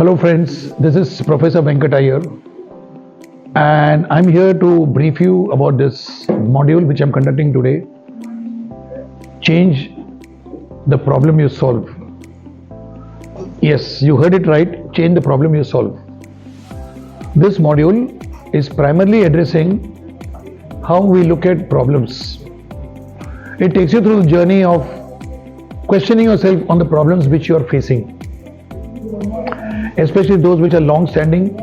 Hello friends, this is Professor Welingkar here, and I'm here to brief you about this module which I'm conducting today. Change the problem you solve. Yes, you heard it right, change the problem you solve. This module is primarily addressing how we look at problems. It takes you through the journey of questioning yourself on the problems which you are facing, especially those which are long-standing,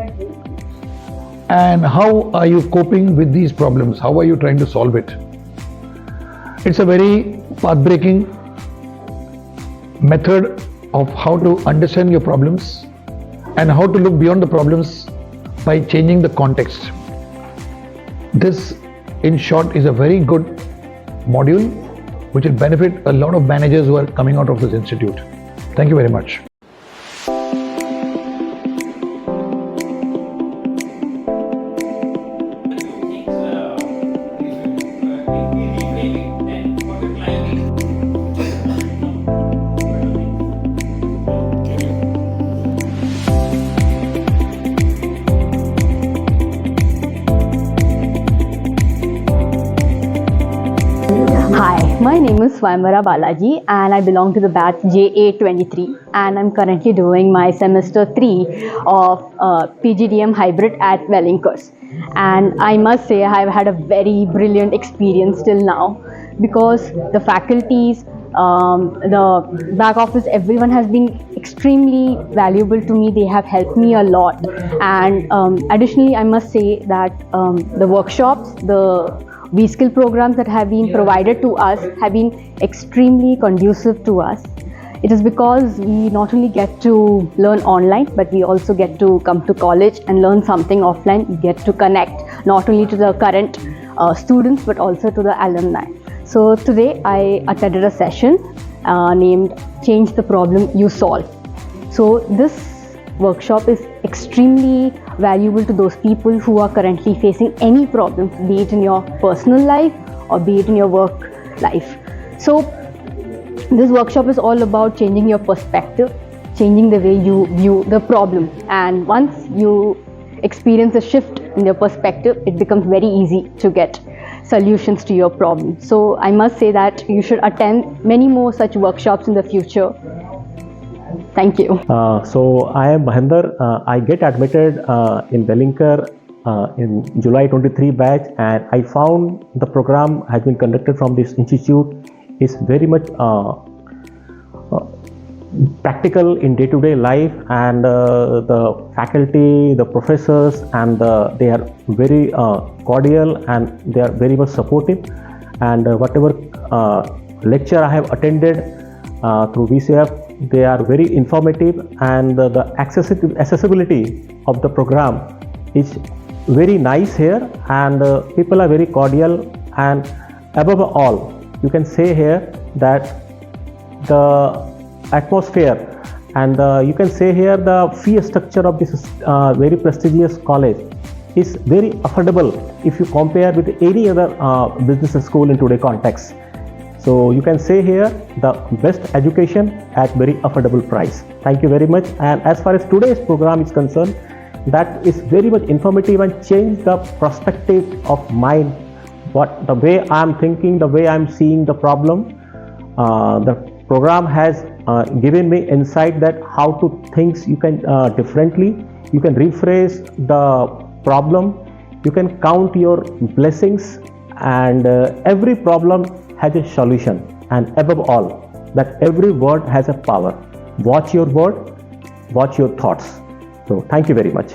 and how are you coping with these problems, how are you trying to solve it. It's a very path-breaking method of how to understand your problems and how to look beyond the problems by changing the context. This, in short, is a very good module which will benefit a lot of managers who are coming out of this institute. Thank you very much. Hi, my name is Swayamvara Balaji and I belong to the batch JA23 and I'm currently doing my semester 3 of PGDM-Hybrid at Welingkar. And I must say I've had a very brilliant experience till now because the faculties, the back office, everyone has been extremely valuable to me. They have helped me a lot, and additionally I must say that the workshops, the WeSchool programs that have been provided to us have been extremely conducive to us. It is because we not only get to learn online, but we also get to come to college and learn something offline. We get to connect not only to the current students, but also to the alumni. So today I attended a session named Change the Problem You Solve. So this workshop is extremely valuable to those people who are currently facing any problems, be it in your personal life or be it in your work life. So this workshop is all about changing your perspective, changing the way you view the problem, and once you experience a shift in your perspective, it becomes very easy to get solutions to your problem. So I must say that you should attend many more such workshops in the future. Thank you. So I am Mahendra. I get admitted in Welingkar in July 23 batch, and I found the program has been conducted from this institute is very much practical in day-to-day life, and the faculty, the professors, and they are very cordial and they are very much supportive, and whatever lecture I have attended through VCF, they are very informative, and the accessibility of the program is very nice here, and people are very cordial, and above all you can say here that the atmosphere and you can say here the fee structure of this very prestigious college is very affordable if you compare with any other business school in today's context. So you can say here the best education at very affordable price. Thank you very much. And as far as today's program is concerned, that is very much informative and change the perspective of mind, what the way I am thinking, the way I am seeing the problem. The program has given me insight that how to think you can differently. You can rephrase the problem. You can count your blessings, and every problem has a solution, and above all that every word has a power. Watch your word, watch your thoughts. So thank you very much.